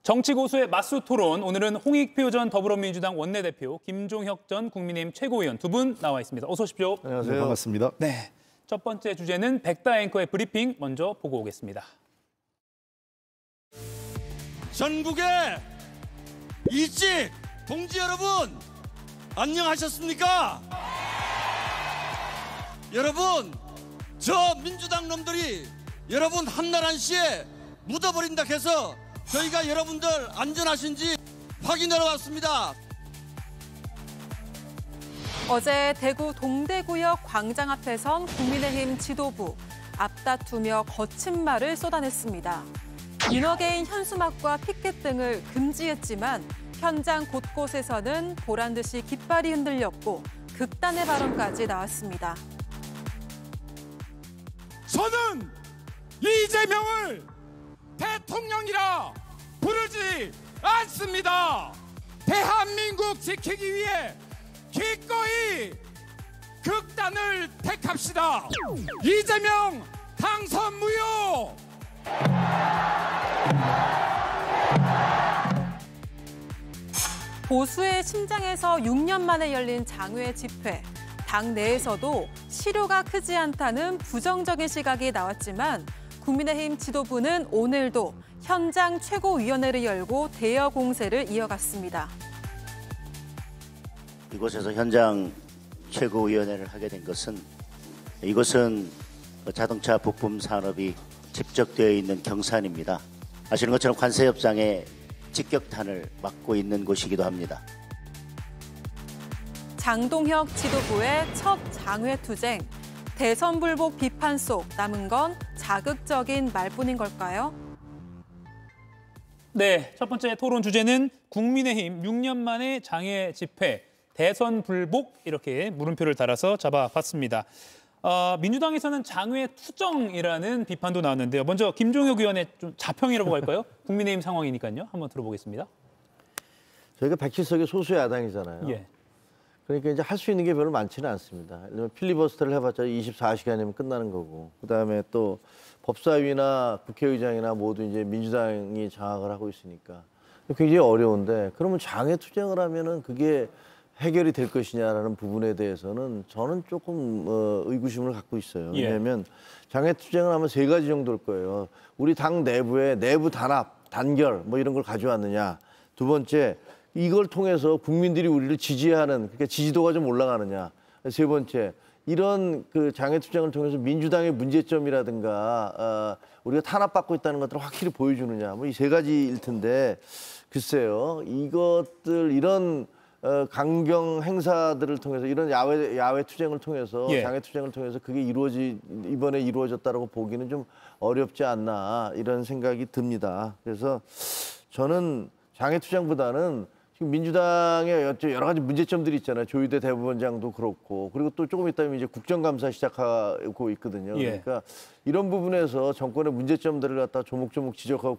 정치 고수의 맞수 토론, 오늘은 홍익표 전 더불어민주당 원내대표, 김종혁 전 국민의힘 최고위원 두 분 나와 있습니다. 어서 오십시오. 안녕하세요. 네, 반갑습니다. 네, 첫 번째 주제는 백다 앵커의 브리핑 먼저 보고 오겠습니다. 전국의 이직 동지 여러분, 안녕하셨습니까? 여러분, 저 민주당 놈들이 여러분 한나라시에 묻어버린다 해서 저희가 여러분들 안전하신지 확인하러 왔습니다. 어제 대구 동대구역 광장 앞에선 국민의힘 지도부 앞다투며 거친 말을 쏟아냈습니다. 윤어게인 현수막과 피켓 등을 금지했지만 현장 곳곳에서는 보란 듯이 깃발이 흔들렸고 극단의 발언까지 나왔습니다. 저는 이재명을 대통령이라 부르지 않습니다. 대한민국 지키기 위해 기꺼이 극단을 택합시다. 이재명 당선 무효! 보수의 심장에서 6년 만에 열린 장외 집회. 당 내에서도 실효가 크지 않다는 부정적인 시각이 나왔지만 국민의힘 지도부는 오늘도 현장 최고위원회를 열고 대여 공세를 이어갔습니다. 이곳에서 현장 최고위원회를 하게 된 것은 이곳은 자동차 부품 산업이 집적되어 있는 경산입니다. 아시는 것처럼 관세협상의 직격탄을 맞고 있는 곳이기도 합니다. 장동혁 지도부의 첫 장외투쟁. 대선 불복 비판 속 남은 건 자극적인 말뿐인 걸까요? 네, 첫 번째 토론 주제는 국민의힘 6년 만에 장외 집회, 대선 불복 이렇게 물음표를 달아서 잡아봤습니다. 민주당에서는 장외 투정이라는 비판도 나왔는데요. 먼저 김종혁 의원의 좀 자평이라고 할까요? 국민의힘 상황이니까요. 한번 들어보겠습니다. 저희가 107석의 소수 야당이잖아요. 예. 그러니까 이제 할 수 있는 게 별로 많지는 않습니다. 예를 들면 필리버스터를 해봤자 24시간이면 끝나는 거고, 그다음에 또 법사위나 국회의장이나 모두 이제 민주당이 장악을 하고 있으니까 굉장히 어려운데, 그러면 장외 투쟁을 하면은 그게 해결이 될 것이냐라는 부분에 대해서는 저는 조금 의구심을 갖고 있어요. 왜냐하면 장외 투쟁을 하면 세 가지 정도일 거예요. 우리 당 내부에 내부 단합, 단결 뭐 이런 걸 가져왔느냐. 두 번째, 이걸 통해서 국민들이 우리를 지지하는, 그러니까 지지도가 좀 올라가느냐. 세 번째, 이런 그 장외 투쟁을 통해서 민주당의 문제점이라든가 우리가 탄압받고 있다는 것들을 확실히 보여주느냐. 뭐 이 세 가지일 텐데, 글쎄요, 이것들 이런 강경 행사들을 통해서, 이런 야외 투쟁을 통해서, 장외 투쟁을 통해서 그게 이번에 이루어졌다라고 보기는 좀 어렵지 않나, 이런 생각이 듭니다. 그래서 저는 장외 투쟁보다는 지금 민주당의 여러 가지 문제점들이 있잖아요. 조희대 대법원장도 그렇고, 그리고 또 조금 있다면 이제 국정감사 시작하고 있거든요. 그러니까 이런 부분에서 정권의 문제점들을 갖다 조목조목 지적하고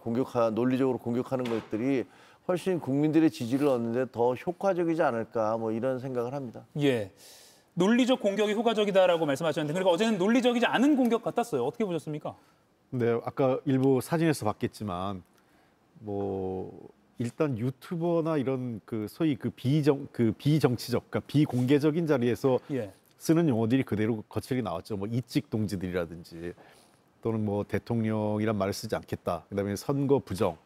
논리적으로 공격하는 것들이 훨씬 국민들의 지지를 얻는데 더 효과적이지 않을까, 뭐 이런 생각을 합니다. 예, 논리적 공격이 효과적이다라고 말씀하셨는데, 그러니까 어제는 논리적이지 않은 공격 같았어요. 어떻게 보셨습니까? 네, 아까 일부 사진에서 봤겠지만 뭐 일단 유튜버나 이런 그 소위 비정치적, 그러니까 비공개적인 자리에서 쓰는 용어들이 그대로 거칠게 나왔죠. 뭐 이직 동지들이라든지, 또는 뭐 대통령이란 말을 쓰지 않겠다. 그다음에 선거 부정.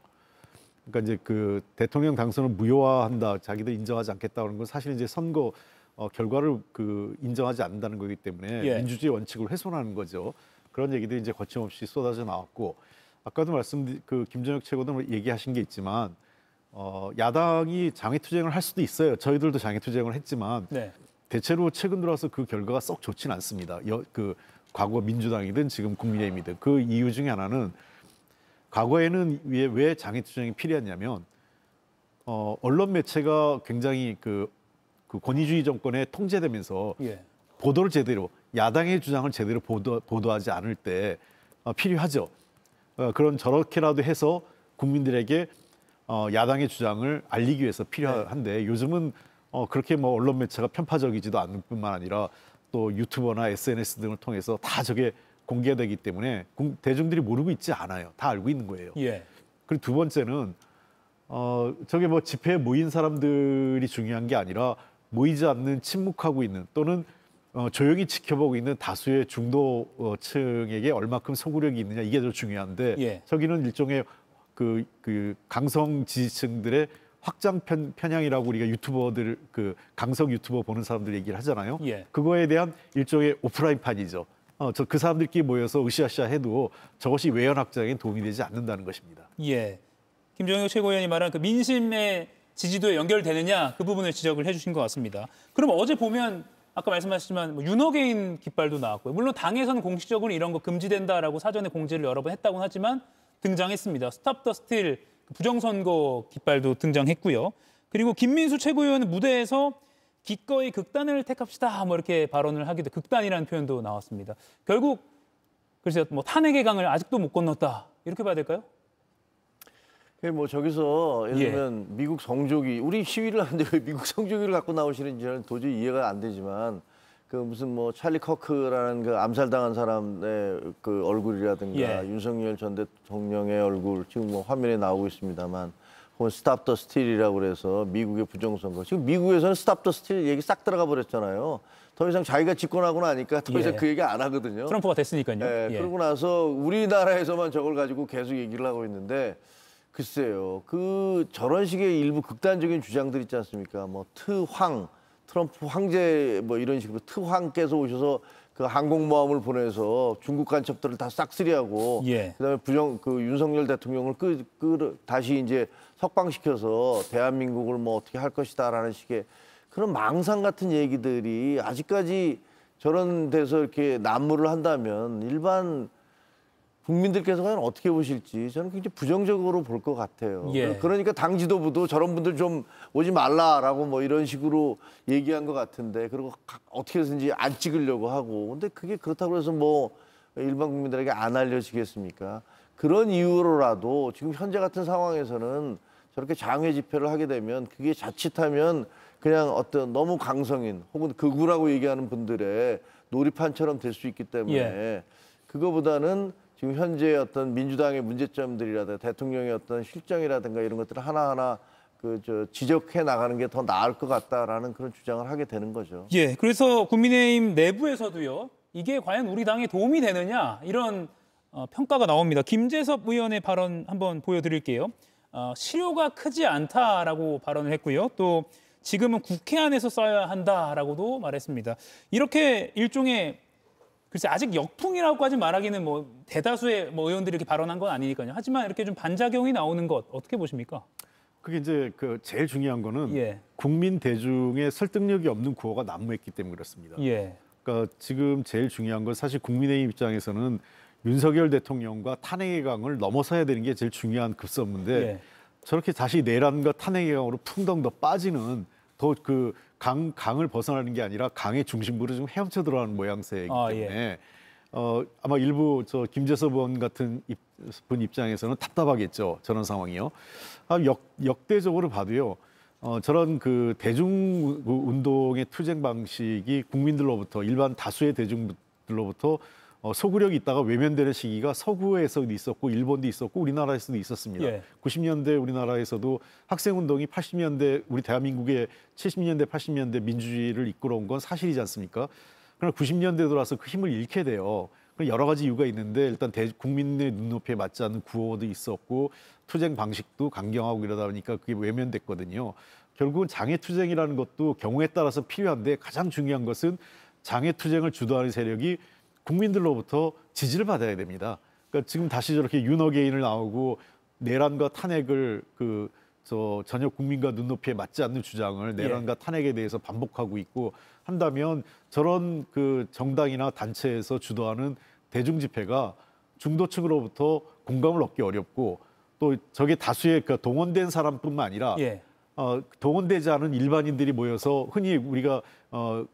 그러니까 이제 그 대통령 당선을 무효화한다, 자기들 인정하지 않겠다 그런 건 사실 이제 선거 결과를 인정하지 않는다는 거기 때문에 민주주의 원칙을 훼손하는 거죠. 그런 얘기들이 이제 거침없이 쏟아져 나왔고, 아까도 김종혁 최고도 얘기하신 게 있지만 야당이 장외 투쟁을 할 수도 있어요. 저희들도 장외 투쟁을 했지만 대체로 최근 들어서 그 결과가 썩 좋지는 않습니다. 과거 민주당이든 지금 국민의힘이든. 그 이유 중에 하나는, 과거에는 왜 장외 투쟁이 필요했냐면 언론 매체가 굉장히 그 권위주의 정권에 통제되면서 보도를 제대로, 야당의 주장을 제대로 보도하지 않을 때 필요하죠. 저렇게라도 해서 국민들에게 야당의 주장을 알리기 위해서 필요한데, 요즘은 그렇게 뭐 언론 매체가 편파적이지도 않을 뿐만 아니라 또 유튜버나 SNS 등을 통해서 다 저게 공개되기 때문에 대중들이 모르고 있지 않아요. 다 알고 있는 거예요. 그리고 두 번째는 저게 뭐 집회에 모인 사람들이 중요한 게 아니라 모이지 않는 침묵하고 있는 또는 조용히 지켜보고 있는 다수의 중도층에게 얼마큼 소구력이 있느냐 이게 더 중요한데 예. 저기는 일종의 그 강성 지지층들의 확장 편향이라고 우리가 유튜버들 그 강성 유튜버 보는 사람들 얘기를 하잖아요. 예. 그거에 대한 일종의 오프라인판이죠. 그 사람들끼리 모여서 으쌰으쌰 해도 저것이 외연 확장에 도움이 되지 않는다는 것입니다. 예. 김종혁 최고위원이 말한 그 민심의 지지도에 연결되느냐 그 부분을 지적을 해주신 것 같습니다. 그럼 어제 보면 아까 말씀하셨지만 뭐 윤호개인 깃발도 나왔고요. 물론 당에서는 공식적으로 이런 거 금지된다라고 사전에 공지를 여러 번 했다고는 하지만 등장했습니다. 스탑 더 스틸 부정선거 깃발도 등장했고요. 그리고 김민수 최고위원은 무대에서 기꺼이 극단을 택합시다 뭐 이렇게 발언을 하기도 극단이라는 표현도 나왔습니다. 결국 글쎄요 뭐 탄핵의 강을 아직도 못 건넜다 이렇게 봐야 될까요? 뭐 저기서 예를 예. 들면 미국 성조기 우리 시위를 하는데 왜 미국 성조기를 갖고 나오시는지는 도저히 이해가 안 되지만 그 무슨 뭐 찰리 커크라는 그 암살당한 사람의 그 얼굴이라든가 예. 윤석열 전 대통령의 얼굴 지금 뭐 화면에 나오고 있습니다만 혹은 스탑 더 스틸이라고 그래서 미국의 부정선거 지금 미국에서는 스탑 더 스틸 얘기 싹 들어가 버렸잖아요. 더 이상 자기가 집권하고 나니까 더 이상 예. 그 얘기 안 하거든요. 트럼프가 됐으니까요. 예, 예. 그러고 나서 우리나라에서만 저걸 가지고 계속 얘기를 하고 있는데 글쎄요. 그 저런 식의 일부 극단적인 주장들 있지 않습니까? 뭐 트황, 트럼프 황제 뭐 이런 식으로 트황께서 오셔서 그 항공모함을 보내서 중국 간첩들을 다 싹쓸이하고 예. 그다음에 그 윤석열 대통령을 다시 이제 석방시켜서 대한민국을 뭐 어떻게 할 것이다라는 식의 그런 망상 같은 얘기들이 아직까지 저런 데서 이렇게 난무를 한다면 일반 국민들께서 과연 어떻게 보실지 저는 굉장히 부정적으로 볼 것 같아요. 예. 그러니까 당 지도부도 저런 분들 좀 오지 말라라고 뭐 이런 식으로 얘기한 것 같은데 그리고 어떻게 해서든지 안 찍으려고 하고 근데 그게 그렇다고 해서 뭐 일반 국민들에게 안 알려지겠습니까? 그런 이유로라도 지금 현재 같은 상황에서는 저렇게 장외 집회를 하게 되면 그게 자칫하면 그냥 어떤 너무 강성인 혹은 극우라고 얘기하는 분들의 놀이판처럼 될 수 있기 때문에 예. 그거보다는 지금 현재 어떤 민주당의 문제점들이라든가 대통령의 어떤 실정이라든가 이런 것들을 하나하나 지적해 나가는 게 더 나을 것 같다라는 그런 주장을 하게 되는 거죠. 예, 그래서 국민의힘 내부에서도요. 이게 과연 우리 당에 도움이 되느냐 이런 평가가 나옵니다. 김재섭 의원의 발언 한번 보여드릴게요. 실효가 크지 않다라고 발언을 했고요. 또 지금은 국회 안에서 써야 한다라고도 말했습니다. 이렇게 일종의 글쎄 아직 역풍이라고까지 말하기는 뭐 대다수의 뭐 의원들이 이렇게 발언한 건 아니니까요. 하지만 이렇게 좀 반작용이 나오는 것 어떻게 보십니까? 그게 이제 그 제일 중요한 거는 예. 국민 대중의 설득력이 없는 구호가 난무했기 때문에 그렇습니다. 예. 그러니까 지금 제일 중요한 건 사실 국민의힘 입장에서는 윤석열 대통령과 탄핵의 강을 넘어서야 되는 게 제일 중요한 급선무인데 예. 저렇게 다시 내란과 탄핵의 강으로 풍덩 더 빠지는 더 그 강을 벗어나는 게 아니라 강의 중심부로 좀 헤엄쳐 들어가는 모양새이기 때문에 아마 일부 김재섭 의원 같은 분 입장에서는 답답하겠죠. 저런 상황이요. 역대적으로 봐도요. 저런 그 대중 운동의 투쟁 방식이 국민들로부터 일반 다수의 대중들로부터 소구력이 있다가 외면되는 시기가 서구에서도 있었고 일본도 있었고 우리나라에서도 있었습니다. 예. 90년대 우리나라에서도 학생운동이 80년대 우리 대한민국의 70년대 80년대 민주주의를 이끌어온 건 사실이지 않습니까? 그러나 90년대 들어와서 그 힘을 잃게 돼요. 여러 가지 이유가 있는데 일단 국민의 눈높이에 맞지 않는 구호도 있었고 투쟁 방식도 강경하고 이러다 보니까 그게 외면됐거든요. 결국은 장애투쟁이라는 것도 경우에 따라서 필요한데 가장 중요한 것은 장애투쟁을 주도하는 세력이 국민들로부터 지지를 받아야 됩니다. 그러니까 지금 다시 저렇게 윤어게인을 나오고 내란과 탄핵을 전혀 국민과 눈높이에 맞지 않는 주장을 내란과 탄핵에 대해서 반복하고 있고 한다면 저런 그 정당이나 단체에서 주도하는 대중 집회가 중도층으로부터 공감을 얻기 어렵고 또 저게 다수의 그 동원된 사람뿐만 아니라 동원되지 않은 일반인들이 모여서 흔히 우리가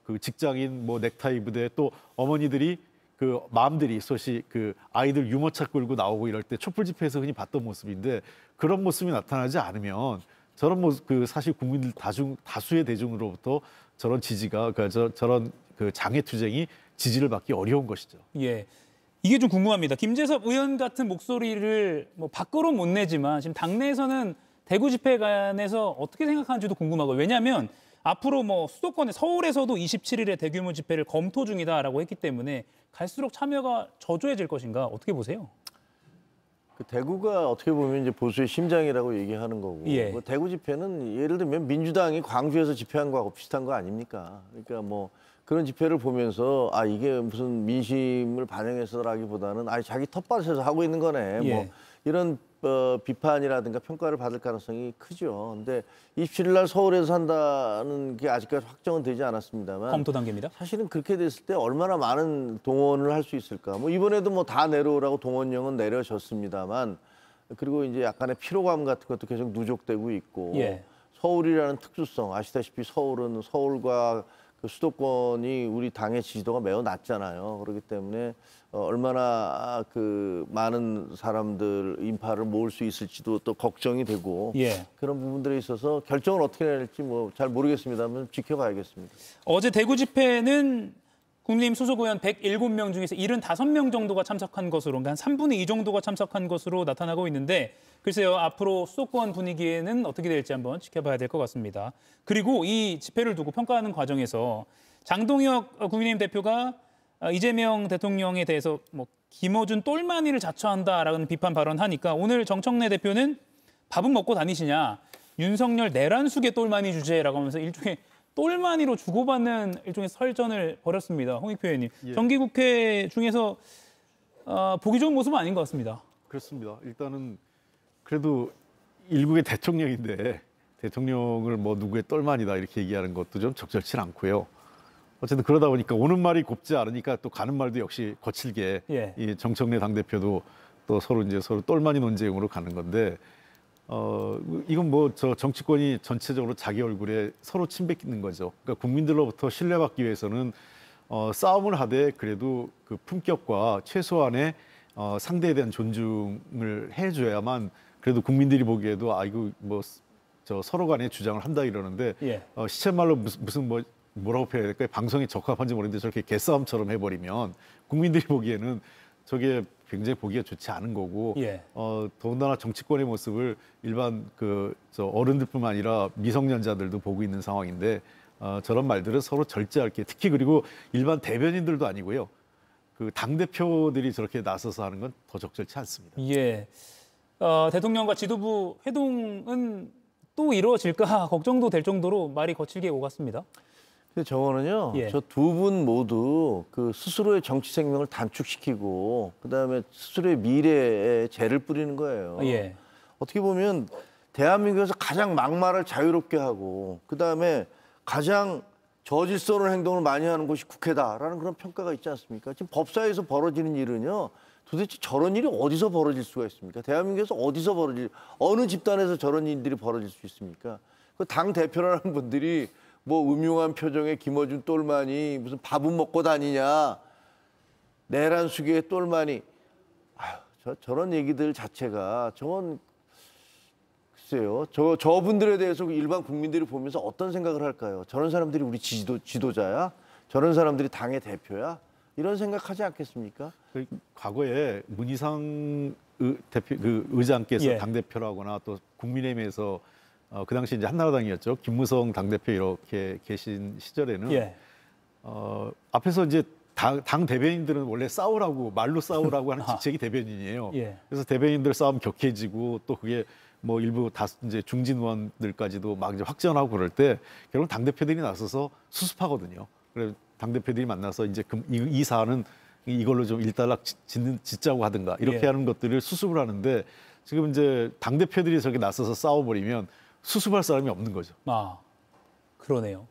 그 직장인 뭐 넥타이 부대 또 어머니들이 그 마음들이 소시 그 아이들 유모차 끌고 나오고 이럴 때 촛불 집회에서 흔히 봤던 모습인데 그런 모습이 나타나지 않으면 저런 모습 그 사실 국민들 다수의 대중으로부터 저런 지지가 저런 그 장애 투쟁이 지지를 받기 어려운 것이죠. 예. 이게 좀 궁금합니다. 김재섭 의원 같은 목소리를 뭐 밖으로 못 내지만 지금 당내에서는 대구 집회에 관해서 어떻게 생각하는지도 궁금하고요. 왜냐하면 앞으로 뭐 수도권에 서울에서도 27일에 대규모 집회를 검토 중이다라고 했기 때문에 갈수록 참여가 저조해질 것인가 어떻게 보세요? 그 대구가 어떻게 보면 이제 보수의 심장이라고 얘기하는 거고 예. 뭐 대구 집회는 예를 들면 민주당이 광주에서 집회한 거하고 비슷한 거 아닙니까? 그러니까 뭐 그런 집회를 보면서 아 이게 무슨 민심을 반영해서라기보다는 아 자기 텃밭에서 하고 있는 거네. 예. 뭐 이런 비판이라든가 평가를 받을 가능성이 크죠. 근데 27일 날 서울에서 한다는 게 아직까지 확정은 되지 않았습니다만 검토 단계입니다. 사실은 그렇게 됐을 때 얼마나 많은 동원을 할 수 있을까. 뭐 이번에도 뭐 다 내려오라고 동원령은 내려졌습니다만 그리고 이제 약간의 피로감 같은 것도 계속 누적되고 있고 예. 서울이라는 특수성 아시다시피 서울은 서울과 그 수도권이 우리 당의 지지도가 매우 낮잖아요. 그렇기 때문에 얼마나 그 많은 사람들 인파를 모을 수 있을지도 또 걱정이 되고 예. 그런 부분들에 있어서 결정을 어떻게 내릴지 뭐 잘 모르겠습니다만 지켜봐야겠습니다. 어제 대구 집회는 국민의힘 소속 의원 107명 중에서 75명 정도가 참석한 것으로, 그러니까 한 3분의 2 정도가 참석한 것으로 나타나고 있는데 글쎄요, 앞으로 수도권 분위기에는 어떻게 될지 한번 지켜봐야 될 것 같습니다. 그리고 이 집회를 두고 평가하는 과정에서 장동혁 국민의힘 대표가 이재명 대통령에 대해서 뭐 김어준 똘마니를 자처한다라는 비판 발언하니까 오늘 정청래 대표는 밥은 먹고 다니시냐, 윤석열 내란숙의 똘마니 주제라고 하면서 일종의 똘마니로 주고받는 일종의 설전을 벌였습니다. 홍익표 의원님. 예. 정기국회 중에서 보기 좋은 모습은 아닌 것 같습니다. 그렇습니다. 일단은 그래도 일국의 대통령인데 대통령을 뭐 누구의 똘만이다 이렇게 얘기하는 것도 좀 적절치 않고요. 어쨌든 그러다 보니까 오는 말이 곱지 않으니까 또 가는 말도 역시 거칠게 예. 이 정청래 당대표도 또 서로 똘마니 논쟁으로 가는 건데 이건 뭐 저 정치권이 전체적으로 자기 얼굴에 서로 침뱉는 거죠. 그러니까 국민들로부터 신뢰받기 위해서는 싸움을 하되 그래도 그 품격과 최소한의 상대에 대한 존중을 해줘야만 그래도 국민들이 보기에도 아 이거 뭐 저 서로 간에 주장을 한다 이러는데 예. 시쳇말로 무슨 뭐라고 표현해야 될까요? 방송에 적합한지 모르겠는데 저렇게 개싸움처럼 해버리면 국민들이 보기에는 저게 굉장히 보기가 좋지 않은 거고 예. 더군다나 정치권의 모습을 일반 저 어른들뿐만 아니라 미성년자들도 보고 있는 상황인데 저런 말들은 서로 절제할 게 특히 그리고 일반 대변인들도 아니고요. 그 당대표들이 저렇게 나서서 하는 건 더 적절치 않습니다. 예. 대통령과 지도부 회동은 또 이루어질까 걱정도 될 정도로 말이 거칠게 오갔습니다. 근데 저거는요, 예. 저 두 분 모두 그 스스로의 정치 생명을 단축시키고 그다음에 스스로의 미래에 재를 뿌리는 거예요. 예. 어떻게 보면 대한민국에서 가장 막말을 자유롭게 하고 그다음에 가장 저질스러운 행동을 많이 하는 곳이 국회다라는 그런 평가가 있지 않습니까? 지금 법사위에서 벌어지는 일은요. 도대체 저런 일이 어디서 벌어질 수가 있습니까? 대한민국에서 어디서 어느 집단에서 저런 일들이 벌어질 수 있습니까? 그 당 대표라는 분들이 뭐 음흉한 표정의 김어준 똘마니 무슨 밥은 먹고 다니냐 내란숙의 똘마니 저런 얘기들 자체가 저건 글쎄요 저분들에 대해서 일반 국민들이 보면서 어떤 생각을 할까요? 저런 사람들이 우리 지도자야? 저런 사람들이 당의 대표야? 이런 생각하지 않겠습니까? 과거에 문희상 대표 의장께서 예. 당 대표라거나 또 국민의힘에서 그 당시 이제 한나라당이었죠. 김무성 당대표 이렇게 계신 시절에는 예. 앞에서 이제 당 대변인들은 원래 싸우라고 말로 싸우라고 하는 직책이 대변인이에요. 예. 그래서 대변인들 싸움 격해지고 또 그게 뭐 일부 이제 중진 의원들까지도 막 이제 확전하고 그럴 때 결국 당 대표들이 나서서 수습하거든요. 그래서 당 대표들이 만나서 이제 이 사안은 이걸로 좀 일단락 짓자고 하든가 이렇게 예. 하는 것들을 수습을 하는데 지금 이제 당 대표들이 저렇게 나서서 싸워버리면 수습할 사람이 없는 거죠. 아, 그러네요.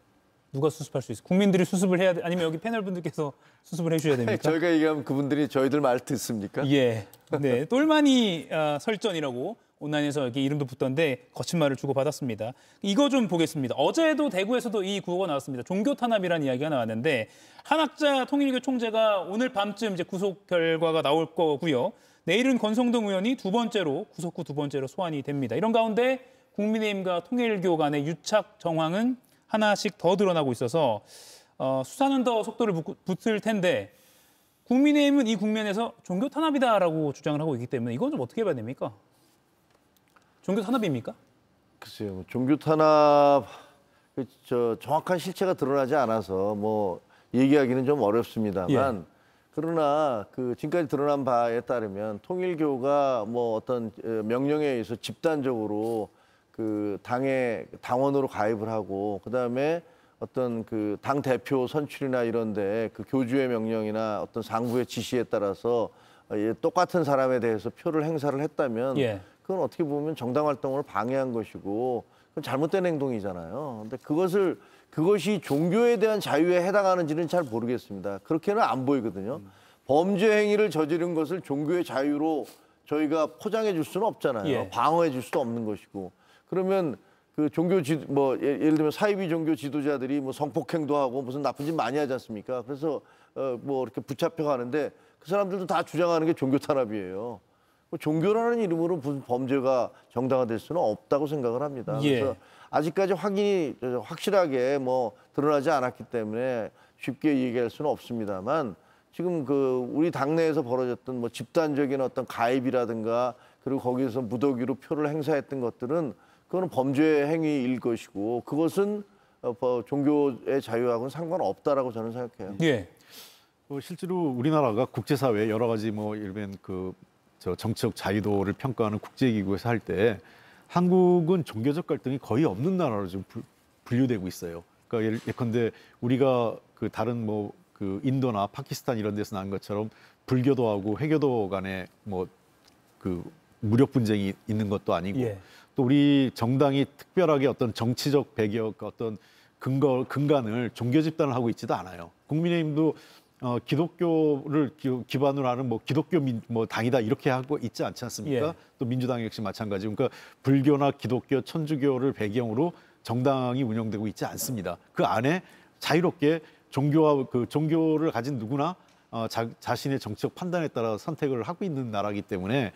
누가 수습할 수 있어? 국민들이 수습을 해야 돼? 아니면 여기 패널 분들께서 수습을 해주셔야 됩니까? 저희가 얘기하면 그분들이 저희들 말 듣습니까? 예, 네, 똘마니 설전이라고 온라인에서 이렇게 이름도 붙던데 거친 말을 주고 받았습니다. 이거 좀 보겠습니다. 어제도 대구에서도 이 구호가 나왔습니다. 종교 탄압이라는 이야기가 나왔는데 한학자 통일교 총재가 오늘 밤쯤 이제 구속 결과가 나올 거고요. 내일은 권성동 의원이 구속 후 두 번째로 소환이 됩니다. 이런 가운데 국민의힘과 통일교 간의 유착 정황은 하나씩 더 드러나고 있어서 수사는 더 속도를 붙을 텐데 국민의힘은 이 국면에서 종교 탄압이다라고 주장을 하고 있기 때문에 이건 좀 어떻게 봐야 됩니까? 종교 탄압입니까? 글쎄요, 종교 탄압 정확한 실체가 드러나지 않아서 뭐 얘기하기는 좀 어렵습니다만 예. 그러나 그 지금까지 드러난 바에 따르면 통일교가 뭐 어떤 명령에 의해서 집단적으로 그 당의 당원으로 가입을 하고 그다음에 어떤 그 당 대표 선출이나 이런데 그 교주의 명령이나 어떤 상부의 지시에 따라서 똑같은 사람에 대해서 표를 행사를 했다면 예. 그건 어떻게 보면 정당 활동을 방해한 것이고 그건 잘못된 행동이잖아요. 근데 그것이 종교에 대한 자유에 해당하는지는 잘 모르겠습니다. 그렇게는 안 보이거든요. 범죄 행위를 저지른 것을 종교의 자유로 저희가 포장해 줄 수는 없잖아요. 예. 방어해 줄 수도 없는 것이고. 그러면 그 예를 들면 사이비 종교 지도자들이 뭐 성폭행도 하고 무슨 나쁜 짓 많이 하지 않습니까? 그래서 뭐 이렇게 붙잡혀 가는데 그 사람들도 다 주장하는 게 종교 탄압이에요. 종교라는 이름으로 무슨 범죄가 정당화될 수는 없다고 생각을 합니다. 예. 그래서 아직까지 확실하게 뭐 드러나지 않았기 때문에 쉽게 얘기할 수는 없습니다만 지금 그 우리 당내에서 벌어졌던 뭐 집단적인 어떤 가입이라든가 그리고 거기에서 무더기로 표를 행사했던 것들은 그거는 범죄 행위일 것이고 그것은 종교의 자유하고는 상관없다라고 저는 생각해요. 예. 실제로 우리나라가 국제사회 여러 가지 뭐 예를 들면 정치적 자유도를 평가하는 국제기구에서 할 때 한국은 종교적 갈등이 거의 없는 나라로 좀 분류되고 있어요. 그러니까 예컨대 우리가 그 다른 뭐 그 인도나 파키스탄 이런 데서 난 것처럼 불교도하고 회교도 간에 뭐 그 무력 분쟁이 있는 것도 아니고 예. 또 우리 정당이 특별하게 어떤 정치적 배경, 어떤 근간을 종교 집단을 하고 있지도 않아요. 국민의힘도 기독교를 기반으로 하는 뭐 기독교 뭐 당이다 이렇게 하고 있지 않지 않습니까? 예. 또 민주당 역시 마찬가지. 그러니까 불교나 기독교, 천주교를 배경으로 정당이 운영되고 있지 않습니다. 그 안에 자유롭게 종교를 가진 누구나 자신의 정치적 판단에 따라 선택을 하고 있는 나라이기 때문에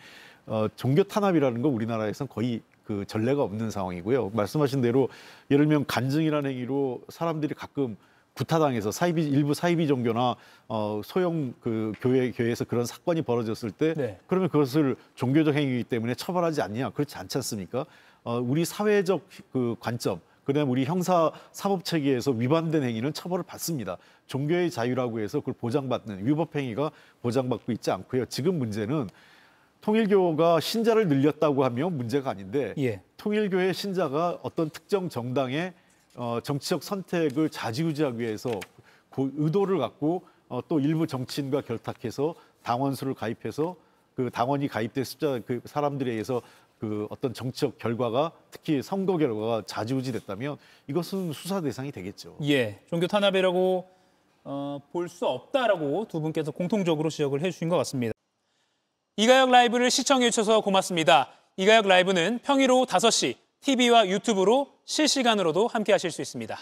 종교 탄압이라는 건 우리나라에서는 거의 그 전례가 없는 상황이고요. 말씀하신 대로 예를 들면 간증이라는 행위로 사람들이 가끔 구타당해서 일부 사이비 종교나 소형 그 교회에서 그런 사건이 벌어졌을 때 네. 그러면 그것을 종교적 행위이기 때문에 처벌하지 않냐? 그렇지 않지 않습니까? 우리 사회적 그 관점, 그다음에 우리 형사 사법 체계에서 위반된 행위는 처벌을 받습니다. 종교의 자유라고 해서 그걸 보장받는 위법 행위가 보장받고 있지 않고요. 지금 문제는 통일교가 신자를 늘렸다고 하면 문제가 아닌데 예. 통일교의 신자가 어떤 특정 정당의 정치적 선택을 좌지우지하기 위해서 그 의도를 갖고 또 일부 정치인과 결탁해서 당원수를 가입해서 그 당원이 가입된 숫자 그 사람들에 의해서 그 어떤 정치적 결과가 특히 선거 결과가 좌지우지됐다면 이것은 수사 대상이 되겠죠. 예, 종교 탄압이라고 볼 수 없다라고 두 분께서 공통적으로 지적을 해주신 것 같습니다. 이가혁 라이브를 시청해 주셔서 고맙습니다. 이가혁 라이브는 평일 오후 5시 TV와 유튜브로 실시간으로도 함께 하실 수 있습니다.